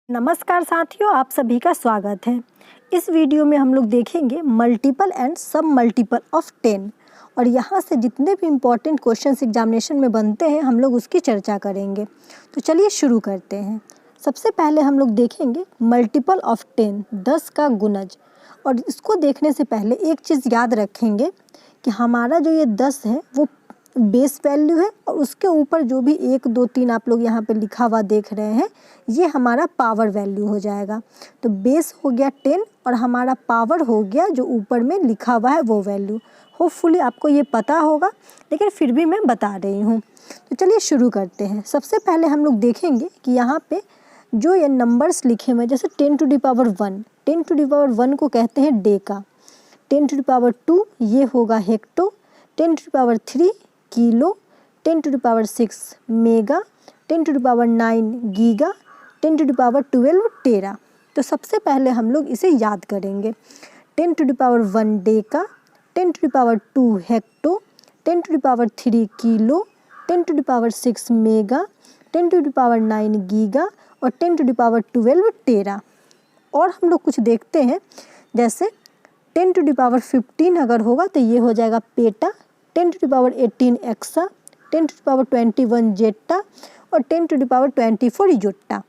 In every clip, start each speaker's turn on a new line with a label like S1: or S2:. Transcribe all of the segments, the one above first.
S1: नमस्कार साथियों, आप सभी का स्वागत है। इस वीडियो में हम लोग देखेंगे मल्टीपल एंड सब मल्टीपल ऑफ 10 और यहाँ से जितने भी इम्पोर्टेंट क्वेश्चंस एग्जामिनेशन में बनते हैं हम लोग उसकी चर्चा करेंगे। तो चलिए शुरू करते हैं। सबसे पहले हम लोग देखेंगे मल्टीपल ऑफ 10, 10 का गुणज। और इसको देखने से पहले एक चीज़ याद रखेंगे कि हमारा जो ये 10 है वो बेस वैल्यू है और उसके ऊपर जो भी 1 2 3 आप लोग यहाँ पे लिखा हुआ देख रहे हैं ये हमारा पावर वैल्यू हो जाएगा। तो बेस हो गया 10 और हमारा पावर हो गया जो ऊपर में लिखा हुआ है वो वैल्यू। होपफुली आपको ये पता होगा, लेकिन फिर भी मैं बता रही हूँ। तो चलिए शुरू करते हैं। सबसे पहले हम लोग देखेंगे कि यहाँ पे जो ये नंबर्स लिखे हुए हैं, जैसे 10 to the power 1, 10 to the power 1 को कहते हैं डेका, 10 टू द पावर 2 ये होगा hecto, 10 to the power 3 kilo, 10 to the power 6 mega, 10 to the power 9 giga, 10 to the power 12 tera. तो सबसे पहले हम लोग इसे याद करेंगे। 10 to the power 1 deca, 10 to the power 2 hecto, 10 to the power 3 kilo, 10 to the power 6 mega, 10 to the power 9 giga और 10 to the power 12 टेरा। और हम लोग कुछ देखते हैं, जैसे 10 टू द पावर 15 अगर होगा तो ये हो जाएगा peta, 10 to the power 18 exa, 10 to the power 21 zetta और 10 टू द पावर 24 योट्टा।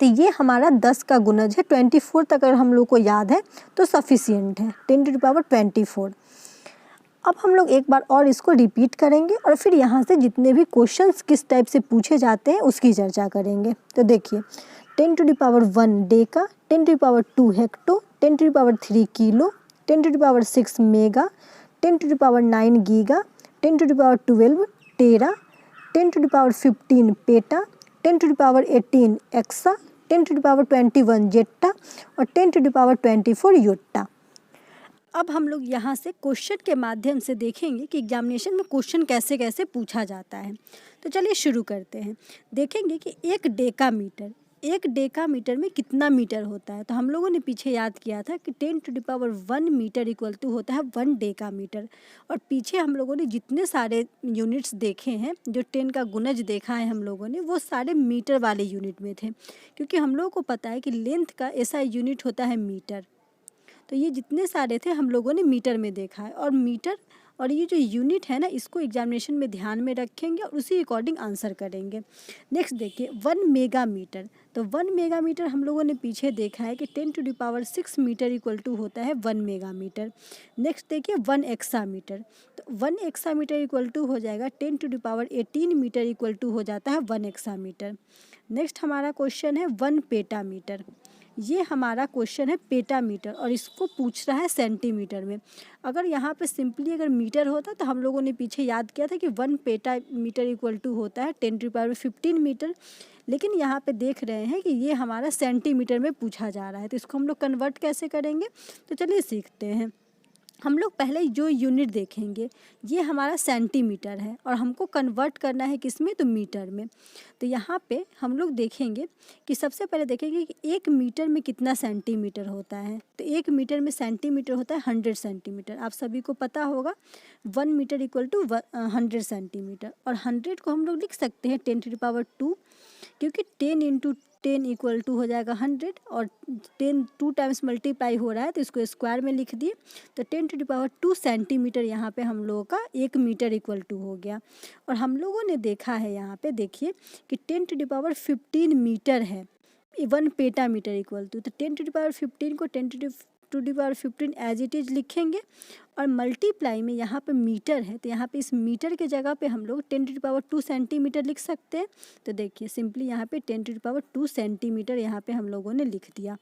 S1: तो ये हमारा 10 का गुणज है। 24 तक अगर हम लोग को याद है तो सफिशियंट है, 10 टू द पावर 24। अब हम लोग एक बार और इसको रिपीट करेंगे और फिर यहाँ से जितने भी क्वेश्चंस किस टाइप से पूछे जाते हैं उसकी चर्चा करेंगे। तो देखिए 10 to the power 1 deca, 10 to the power 2 hecto, 10 to the power 3 kilo, 10 to the power 6 mega, 10 to the power 9 giga, 10 to the power 12 tera, 10 to the power 15 peta, 10 to the power 18 exa, 10 to the power 21 zetta और 10 to the power 24 Yotta. अब हम लोग यहाँ से question के माध्यम से देखेंगे कि एग्जामिनेशन में क्वेश्चन कैसे कैसे पूछा जाता है। तो चलिए शुरू करते हैं। देखेंगे कि एक डेका मीटर में कितना मीटर होता है। तो हम लोगों ने पीछे याद किया था कि 10 to the power 1 metre equal to होता है 1 डेका मीटर। और पीछे हम लोगों ने जितने सारे यूनिट्स देखे हैं, जो 10 का गुणज देखा है हम लोगों ने, वो सारे मीटर वाले यूनिट में थे, क्योंकि हम लोगों को पता है कि लेंथ का ऐसा यूनिट होता है मीटर। तो ये जितने सारे थे हम लोगों ने मीटर में देखा है। और मीटर और ये जो यूनिट है ना, इसको एग्जामिनेशन में ध्यान में रखेंगे और उसी अकॉर्डिंग आंसर करेंगे। नेक्स्ट देखिए 1 मेगा मीटर। तो 1 मेगा मीटर हम लोगों ने पीछे देखा है कि 10 to the power 6 metre equal to होता है 1 मेगा मीटर। नेक्स्ट देखिए 1 एक्सा मीटर। तो 1 एक्सा मीटर इक्वल टू हो जाएगा 10 to the power 18 metre equal to हो जाता है 1 एक्सा मीटर। नेक्स्ट हमारा क्वेश्चन है 1 पेटा मीटर। ये हमारा क्वेश्चन है पेटा मीटर और इसको पूछ रहा है सेंटीमीटर में। अगर यहाँ पे सिंपली अगर मीटर होता तो हम लोगों ने पीछे याद किया था कि 1 पेटा मीटर इक्वल टू होता है 10 टू पावर 15 मीटर। लेकिन यहाँ पे देख रहे हैं कि ये हमारा सेंटीमीटर में पूछा जा रहा है, तो इसको हम लोग कन्वर्ट कैसे करेंगे। तो चलिए सीखते हैं। हम लोग पहले जो यूनिट देखेंगे ये हमारा सेंटीमीटर है और हमको कन्वर्ट करना है किस में, तो मीटर में। तो यहाँ पे हम लोग देखेंगे कि सबसे पहले देखेंगे कि 1 मीटर में कितना सेंटीमीटर होता है। तो 1 मीटर में सेंटीमीटर होता है 100 सेंटीमीटर। आप सभी को पता होगा 1 मीटर इक्वल टू 100 सेंटीमीटर। और 100 को हम लोग लिख सकते हैं 10 टू द पावर 2, क्योंकि 10 इंटू 10 इक्वल टू हो जाएगा 100 और 10 2 टाइम्स मल्टीप्लाई हो रहा है तो इसको स्क्वायर में लिख दिए। तो 10 टू द पावर 2 सेंटीमीटर यहाँ पे हम लोगों का 1 मीटर इक्वल टू हो गया। और हम लोगों ने देखा है यहाँ पे देखिए कि 10 टू द पावर 15 मीटर है 1 पेटा मीटर इक्वल टू। तो 10 टू द पावर 15 को 10 to the power 15 as it is लिखेंगे और मल्टीप्लाई में यहाँ पे मीटर है, तो यहाँ पे इस मीटर के जगह पे हम लोग 10 टू द पावर 2 सेंटीमीटर लिख सकते हैं। तो देखिए सिंपली यहाँ पे 10 टू द पावर 2 सेंटीमीटर यहाँ पे हम लोगों ने लिख दिया।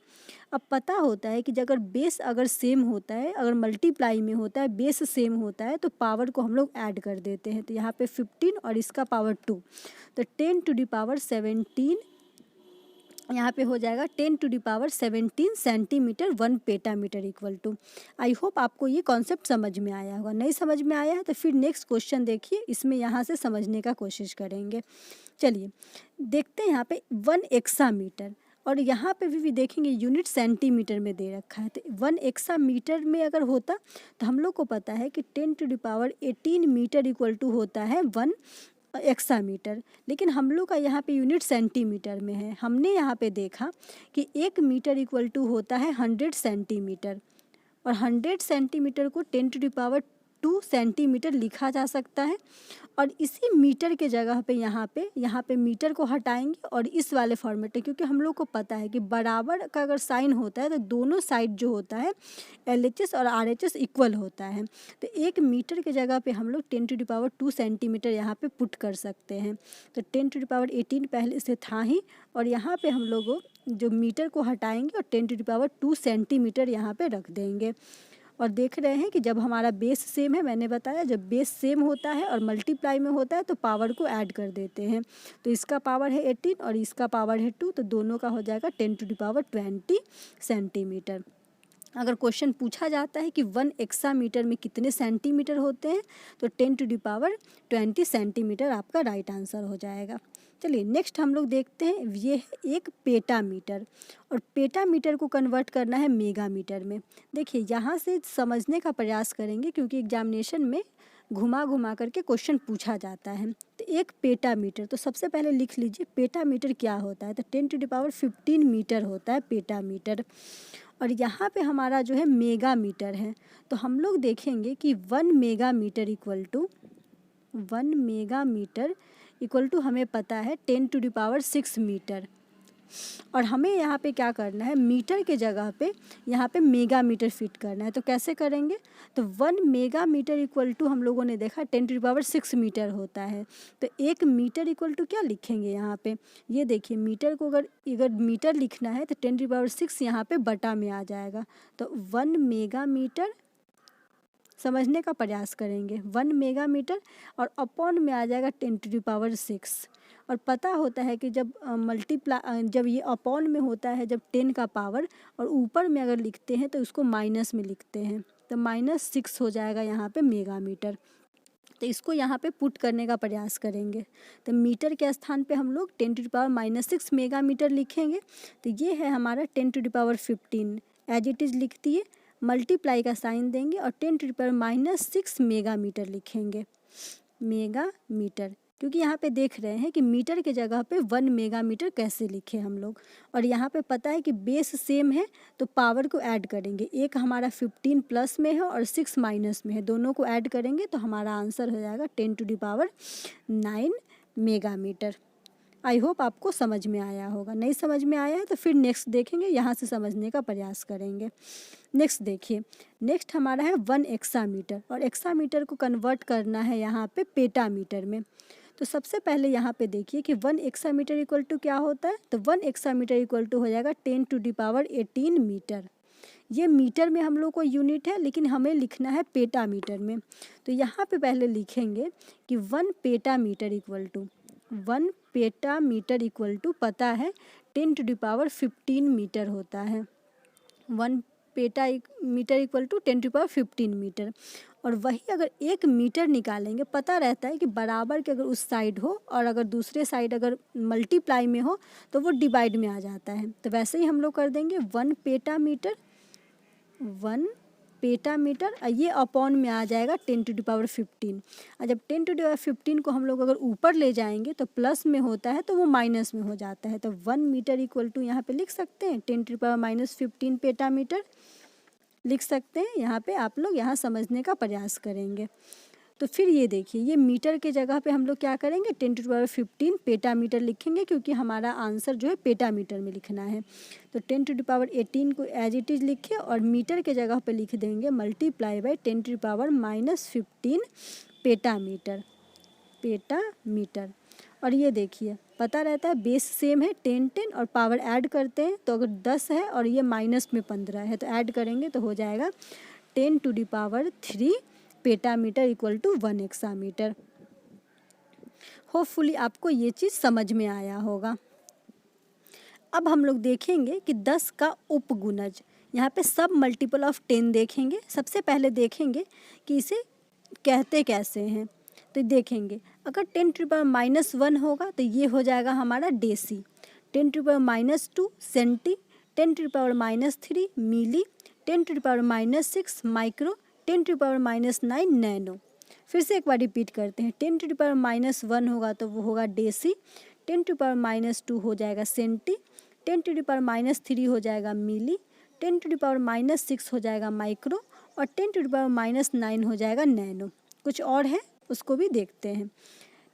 S1: अब पता होता है कि अगर बेस अगर सेम होता है, अगर मल्टीप्लाई में होता है, बेस सेम होता है, तो पावर को हम लोग ऐड कर देते हैं। तो यहाँ पे 15 और इसका पावर 2, तो 10 टू द पावर 17 यहाँ पे हो जाएगा 10 to the power 17 centimetre 1 peta metre equal to. I hope आपको ये कॉन्सेप्ट समझ में आया होगा। नहीं समझ में आया है तो फिर नेक्स्ट क्वेश्चन देखिए, इसमें यहाँ से समझने का कोशिश करेंगे। चलिए देखते हैं यहाँ पे 1 एक्सा मीटर और यहाँ पे भी देखेंगे यूनिट सेंटीमीटर में दे रखा है। तो 1 एक्सा मीटर में अगर होता तो हम लोग को पता है कि 10 to the power 18 metre equal to होता है 1
S2: एक्सामीटर, लेकिन हम लोग का यहाँ पे यूनिट सेंटीमीटर में है। हमने यहाँ पे देखा कि 1 मीटर इक्वल टू होता है 100 सेंटीमीटर, और 100 सेंटीमीटर को 10⁻² सेंटीमीटर लिखा जा सकता है। और इसी मीटर के जगह पे यहाँ पे मीटर को हटाएंगे और इस वाले फॉर्मेट में, क्योंकि हम लोग को पता है कि बराबर का अगर साइन होता है तो दोनों साइड जो होता है LHS और RHS इक्वल होता है। तो 1 मीटर के जगह पे हम लोग 10⁻² सेंटीमीटर यहाँ पे पुट कर सकते हैं। तो 10⁻18 पहले से था ही, और यहाँ पे हम लोग जो मीटर को हटाएंगे और 10⁻² सेंटीमीटर यहाँ पे रख देंगे। और देख रहे हैं कि जब हमारा बेस सेम है, मैंने बताया जब बेस सेम होता है और मल्टीप्लाई में होता है तो पावर को ऐड कर देते हैं। तो इसका पावर है 18 और इसका पावर है 2, तो दोनों का हो जाएगा 10⁻20 सेंटीमीटर। अगर क्वेश्चन पूछा जाता है कि 1 एक्सामीटर में कितने सेंटीमीटर होते हैं, तो 10⁻20 सेंटीमीटर आपका राइट आंसर हो जाएगा। चलिए नेक्स्ट हम लोग देखते हैं, ये है एक पेटामीटर, और पेटामीटर को कन्वर्ट करना है मेगामीटर में। देखिए यहाँ से समझने का प्रयास करेंगे, क्योंकि एग्जामिनेशन में घुमा घुमा करके क्वेश्चन पूछा जाता है। तो एक पेटामीटर, तो सबसे पहले लिख लीजिए पेटामीटर क्या होता है। तो 10⁻15 मीटर होता है पेटामीटर। और यहाँ पे हमारा जो है मेगामीटर है, तो हम लोग देखेंगे कि 1 मेगामीटर इक्वल टू हमें पता है 10⁻6 मीटर। और हमें यहाँ पे क्या करना है, मीटर के जगह पे यहाँ पे मेगामीटर फिट करना है। तो कैसे करेंगे, तो 1 मेगामीटर इक्वल टू हम लोगों ने देखा 10⁻6 मीटर होता है। तो 1 मीटर इक्वल टू क्या लिखेंगे यहाँ पे, ये देखिए मीटर को अगर मीटर लिखना है तो 10⁻6 यहाँ पे बटा में आ जाएगा। तो 1 मेगामीटर, समझने का प्रयास करेंगे, 1 मेगामीटर और अपॉन में आ जाएगा 10⁻6। और पता होता है कि जब जब ये अपॉन में होता है, जब 10 का पावर, और ऊपर में अगर लिखते हैं तो उसको माइनस में लिखते हैं, तो -6 हो जाएगा यहाँ पे मेगामीटर। तो इसको यहाँ पे पुट करने का प्रयास करेंगे। तो मीटर के स्थान पे हम लोग 10⁻6 मेगामीटर लिखेंगे। तो ये है हमारा 10⁻15, एज इट इज़ लिख दिए, मल्टीप्लाई का साइन देंगे और 10⁻6 मेगामीटर लिखेंगे, मेगामीटर। क्योंकि यहाँ पे देख रहे हैं कि मीटर के जगह पे 1 मेगामीटर कैसे लिखे हम लोग। और यहाँ पे पता है कि बेस सेम है तो पावर को ऐड करेंगे, एक हमारा 15 प्लस में है और 6 माइनस में है, दोनों को ऐड करेंगे तो हमारा आंसर हो जाएगा 10⁻9 मेगामीटर। आई होप आपको समझ में आया होगा। नहीं समझ में आया है तो फिर नेक्स्ट देखेंगे, यहाँ से समझने का प्रयास करेंगे। नेक्स्ट देखिए, नेक्स्ट हमारा है 1 एक्सामीटर, और एक्सामीटर को कन्वर्ट करना है यहाँ पे पेटामीटर में। तो सबसे पहले यहाँ पे देखिए कि 1 एक्सामीटर इक्वल टू क्या होता है, तो 1 एक्सामीटर इक्वल टू हो जाएगा 10⁻18 मीटर। ये मीटर में हम लोग को यूनिट है, लेकिन हमें लिखना है पेटामीटर में। तो यहाँ पे पहले लिखेंगे कि 1 पेटामीटर इक्वल टू पता है 10⁻15 मीटर होता है। 1 पेटामीटर इक्वल टू 10⁻15 मीटर। और वही अगर 1 मीटर निकालेंगे, पता रहता है कि बराबर के अगर उस साइड हो और अगर दूसरे साइड अगर मल्टीप्लाई में हो तो वो डिवाइड में आ जाता है। तो वैसे ही हम लोग कर देंगे 1 पेटामीटर और ये अपॉन में आ जाएगा 10⁻15। और जब 10⁻15 को हम लोग अगर ऊपर ले जाएंगे तो प्लस में होता है तो वो माइनस में हो जाता है। तो 1 मीटर इक्वल टू यहाँ पे लिख सकते हैं 10⁻−15 पेटामीटर लिख सकते हैं। यहाँ पे आप लोग यहाँ समझने का प्रयास करेंगे। तो फिर ये देखिए, ये मीटर के जगह पे हम लोग क्या करेंगे 10⁻15 पेटामीटर लिखेंगे, क्योंकि हमारा आंसर जो है पेटामीटर में लिखना है। तो 10⁻18 को एज इट इज़ लिखे और मीटर के जगह पे लिख देंगे मल्टीप्लाई बाय 10⁻−15 पेटामीटर। और ये देखिए पता रहता है बेस सेम है 10 और पावर ऐड करते हैं, तो अगर 10 है और ये माइनस में 15 है तो ऐड करेंगे तो हो जाएगा 10⁻3 पेटामीटर इक्वल टू 1 एक्सामीटर। होपफुली आपको ये चीज़ समझ में आया होगा। अब हम लोग देखेंगे कि 10 का उपगुणज, यहाँ पे सब मल्टीपल ऑफ 10 देखेंगे। सबसे पहले देखेंगे कि इसे कहते कैसे हैं। तो देखेंगे अगर 10⁻−1 होगा तो ये हो जाएगा हमारा डेसी, 10⁻−2 सेंटी, 10⁻−3 मिली, 10⁻−6 माइक्रो, 10⁻−9 नैनो। फिर से एक बार रिपीट करते हैं, 10 टू द पावर -1 होगा तो वो होगा डेसी, 10 टू द पावर -2 हो जाएगा सेंटी, 10 टू द पावर -3 हो जाएगा मिली, 10 टू द पावर -6 हो जाएगा माइक्रो और 10 टू द पावर -9 हो जाएगा नैनो। कुछ और है उसको भी देखते हैं।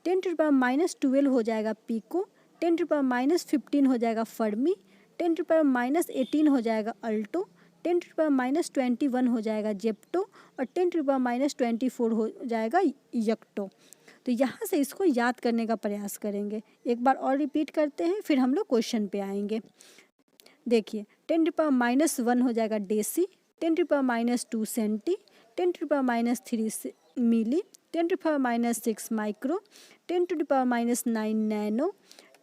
S2: 10 टू द पावर -12 हो जाएगा पिको, 10 टू द पावर -15 हो जाएगा फर्मी, 10 टू द पावर -18 हो जाएगा अल्टो, 10 टू द पावर -21 हो जाएगा जेप्टो और 10 टू द पावर -24 हो जाएगा यक्टो। तो यहाँ से इसको याद करने का प्रयास करेंगे। एक बार और रिपीट करते हैं, फिर हम लोग क्वेश्चन पे आएंगे। देखिए, 10 टू द पावर -1 हो जाएगा deci, 10 to the power -2 centi, 10 to the power -3 milli, 10 to the power -6 micro, 10 to the power -9 nano,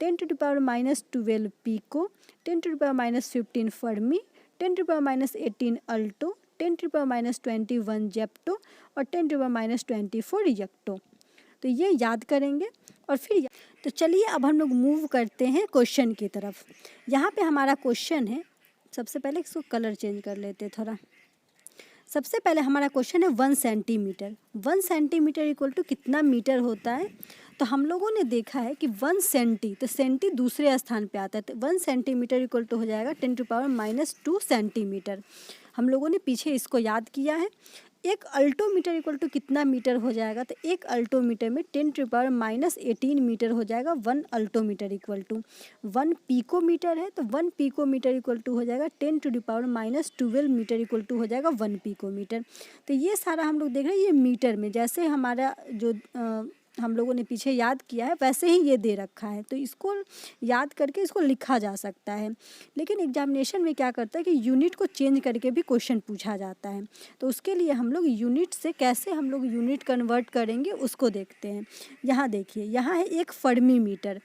S2: 10 to the power -12 pico, 10 to the power -15 fermi, 10 to the power -18 atto, 10 to the power -21 zepto और 10 to the power -24 यक्टो। तो ये याद करेंगे और फिर तो चलिए अब हम लोग मूव करते हैं क्वेश्चन की तरफ। यहाँ पे हमारा क्वेश्चन है, सबसे पहले इसको कलर चेंज कर लेते हैं थोड़ा। सबसे पहले हमारा क्वेश्चन है 1 सेंटीमीटर। 1 सेंटीमीटर इक्वल टू कितना मीटर होता है? तो हम लोगों ने देखा है कि 1 सेंटी, तो सेंटी दूसरे स्थान पे आता है, तो 1 सेंटीमीटर इक्वल टू हो जाएगा 10 टू पावर -2 सेंटीमीटर। हम लोगों ने पीछे इसको याद किया है। एक अल्टोमीटर इक्वल टू कितना मीटर हो जाएगा? तो एक अल्टोमीटर में 10 टू पावर -18 मीटर हो जाएगा। 1 अल्टोमीटर इक्वल टू 1 पिकोमीटर है, तो 1 पिकोमीटर इक्वल टू हो जाएगा 10 to the power -12 metre equal to हो जाएगा 1 पिकोमीटर। तो ये सारा हम लोग देख रहे हैं, ये मीटर में जैसे हमारा जो हम लोगों ने पीछे याद किया है वैसे ही ये दे रखा है, तो इसको याद करके इसको लिखा जा सकता है। लेकिन एग्जामिनेशन में क्या करता है कि यूनिट को चेंज करके भी क्वेश्चन पूछा जाता है, तो उसके लिए हम लोग यूनिट से कैसे हम लोग यूनिट कन्वर्ट करेंगे उसको देखते हैं। यहाँ देखिए, यहाँ है एक फर्मी मीटर।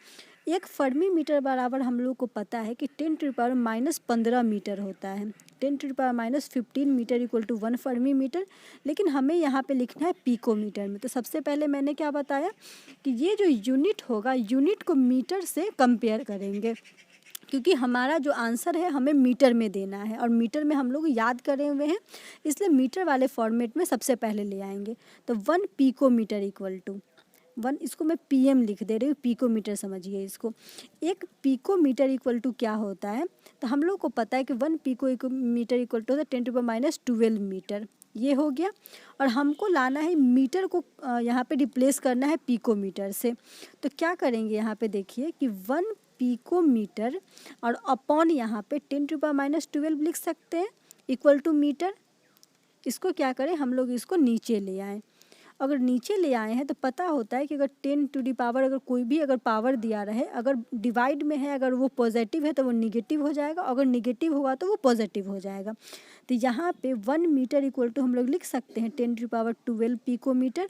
S2: एक फर्मी मीटर बराबर हम लोग को पता है कि 10 टू द पावर -15 मीटर होता है। 10 to the power -15 metre equal to 1 fermi metre. लेकिन हमें यहाँ पे लिखना है पिकोमीटर में। तो सबसे पहले मैंने क्या बताया कि ये जो यूनिट होगा, यूनिट को मीटर से कंपेयर करेंगे, क्योंकि हमारा जो आंसर है हमें मीटर में देना है और मीटर में हम लोग याद करे हुए हैं, इसलिए मीटर वाले फॉर्मेट में सबसे पहले ले आएंगे। तो 1 पिकोमीटर इक्वल टू 1, इसको मैं पीएम लिख दे रही हूँ, पिकोमीटर समझिए इसको। एक पिकोमीटर इक्वल टू क्या होता है? तो हम लोग को पता है कि 1 पिकोमीटर इक्वल टू होता है 10 टू पावर -12 मीटर। ये हो गया, और हमको लाना है मीटर को यहाँ पे रिप्लेस करना है पिकोमीटर से। तो क्या करेंगे, यहाँ पे देखिए कि 1 पिकोमीटर और अपॉन यहाँ पे 10 टू पावर -12 लिख सकते हैं इक्वल टू मीटर। इसको क्या करें, हम लोग इसको नीचे ले आएँ। अगर नीचे ले आए हैं तो पता होता है कि अगर 10 टू दी पावर, अगर कोई भी अगर पावर दिया रहे, अगर डिवाइड में है, अगर वो पॉजिटिव है तो वो निगेटिव हो जाएगा, अगर निगेटिव होगा तो वो पॉजिटिव हो जाएगा। तो यहाँ पे 1 मीटर इक्वल टू हम लोग लिख सकते हैं 10 टू पावर 12 पिकोमीटर।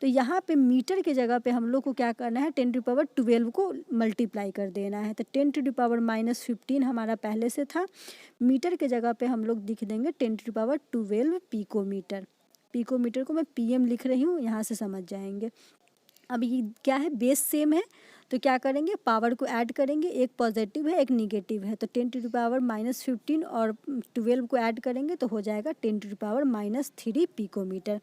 S2: तो यहाँ पे मीटर के जगह पे हम लोग को क्या करना है, 10 टू पावर 12 को मल्टीप्लाई कर देना है। तो 10 टू दी पावर -15 हमारा पहले से था, मीटर के जगह पे हम लोग लिख देंगे 10 टू पावर 12 पिकोमीटर। पिकोमीटर को मैं पीएम लिख रही हूँ, यहाँ से समझ जाएंगे। अब ये क्या है, बेस सेम है, तो क्या करेंगे, पावर को ऐड करेंगे, एक पॉजिटिव है एक निगेटिव है, तो 10 टू द पावर -15 और 12 को ऐड करेंगे तो हो जाएगा 10 टू द पावर -3 पिकोमीटर।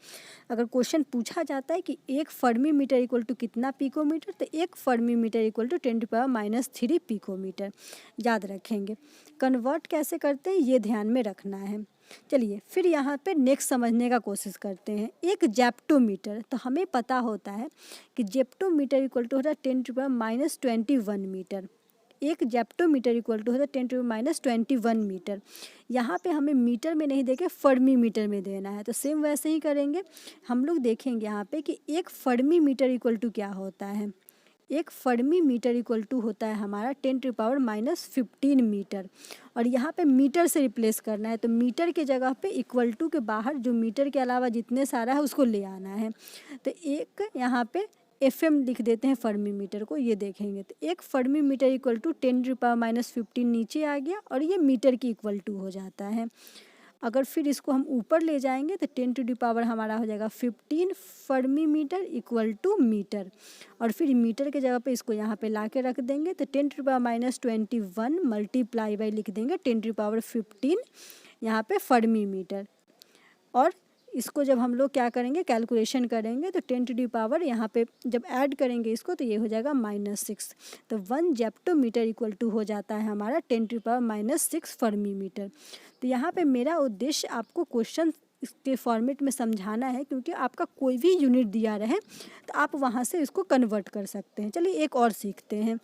S2: अगर क्वेश्चन पूछा जाता है कि एक फर्मी मीटर इक्वल टू कितना पिकोमीटर, तो एक fermi metre equal to 10 to power -3 picometre याद रखेंगे। कन्वर्ट कैसे करते हैं ये ध्यान में रखना है। चलिए फिर यहाँ पे नेक्स्ट समझने का कोशिश करते हैं। एक जेप्टोमीटर, तो हमें पता होता है कि जेप्टोमीटर इक्वल टू होता है 10 टू पावर -21 मीटर। एक जेप्टोमीटर इक्वल टू होता है 10 टू पावर -21 मीटर। यहाँ पे हमें मीटर में नहीं देके फर्मी मीटर में देना है, तो सेम वैसे ही करेंगे। हम लोग देखेंगे यहाँ पे कि एक फर्मी मीटर इक्वल टू क्या होता है। एक फर्मी मीटर इक्वल टू होता है हमारा 10 टू पावर -15 मीटर, और यहाँ पे मीटर से रिप्लेस करना है, तो मीटर के जगह पे इक्वल टू के बाहर जो मीटर के अलावा जितने सारा है उसको ले आना है। तो एक यहाँ पे FM लिख देते हैं फर्मी मीटर को, ये देखेंगे तो एक fermi metre equal to 10 to power -15 नीचे आ गया और ये मीटर की इक्वल टू हो जाता है। अगर फिर इसको हम ऊपर ले जाएंगे तो 10 टू दी पावर हमारा हो जाएगा 15 fermi metre equal to metre, और फिर मीटर के जगह पे इसको यहाँ पे ला के रख देंगे, तो 10 टू पावर -21 मल्टीप्लाई बाई लिख देंगे 10 टू पावर 15 यहाँ पे फर्मी मीटर, और इसको जब हम लोग क्या करेंगे, कैलकुलेशन करेंगे, तो 10 टू दी पावर यहाँ पे जब ऐड करेंगे इसको तो ये हो जाएगा -6। तो 1 जेप्टोमीटर इक्वल टू हो जाता है हमारा 10 to the power -6 fermi metre. तो यहाँ पे मेरा उद्देश्य आपको क्वेश्चन इसके फॉर्मेट में समझाना है, क्योंकि आपका कोई भी यूनिट दिया रहे तो आप वहाँ से इसको कन्वर्ट कर सकते हैं। चलिए एक और सीखते हैं।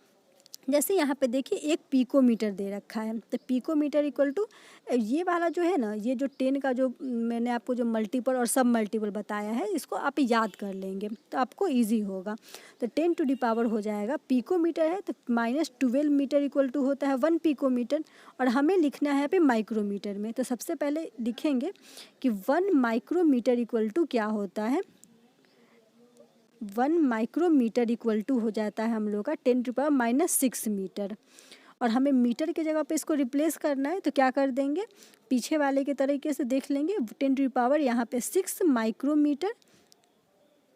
S2: जैसे यहाँ पे देखिए एक पिकोमीटर दे रखा है, तो पिकोमीटर इक्वल टू ये वाला जो है ना, ये जो 10 का जो मैंने आपको जो मल्टीपल और सब मल्टीपल बताया है, इसको आप याद कर लेंगे तो आपको इजी होगा। तो 10 टू दी पावर हो जाएगा, पिकोमीटर है तो -12 मीटर इक्वल टू होता है 1 पिकोमीटर, और हमें लिखना है यहाँ पे माइक्रोमीटर में। तो सबसे पहले लिखेंगे कि 1 माइक्रोमीटर इक्वल टू क्या होता है, 1 माइक्रोमीटर इक्वल टू हो जाता है हम लोग का 10 टू पावर -6 मीटर। और हमें मीटर की जगह पे इसको रिप्लेस करना है तो क्या कर देंगे, पीछे वाले के तरीके से देख लेंगे। 10 टू पावर यहाँ पे 6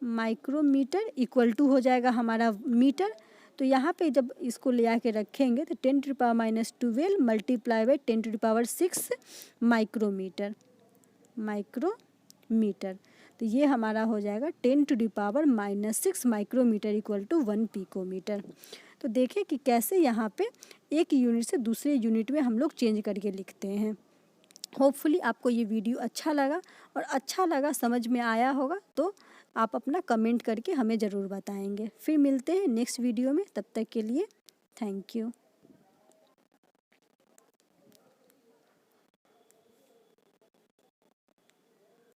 S2: माइक्रोमीटर इक्वल टू हो जाएगा हमारा मीटर। तो यहाँ पे जब इसको ले आके रखेंगे तो 10 to power -12 multiply by 10 to power 6 micrometre. तो ये हमारा हो जाएगा 10 to the power -6 micrometre equal to 1 picometre. तो देखें कि कैसे यहाँ पे एक यूनिट से दूसरे यूनिट में हम लोग चेंज करके लिखते हैं। होपफुली आपको ये वीडियो अच्छा लगा, और अच्छा लगा, समझ में आया होगा तो आप अपना कमेंट करके हमें ज़रूर बताएंगे। फिर मिलते हैं नेक्स्ट वीडियो में, तब तक के लिए थैंक यू।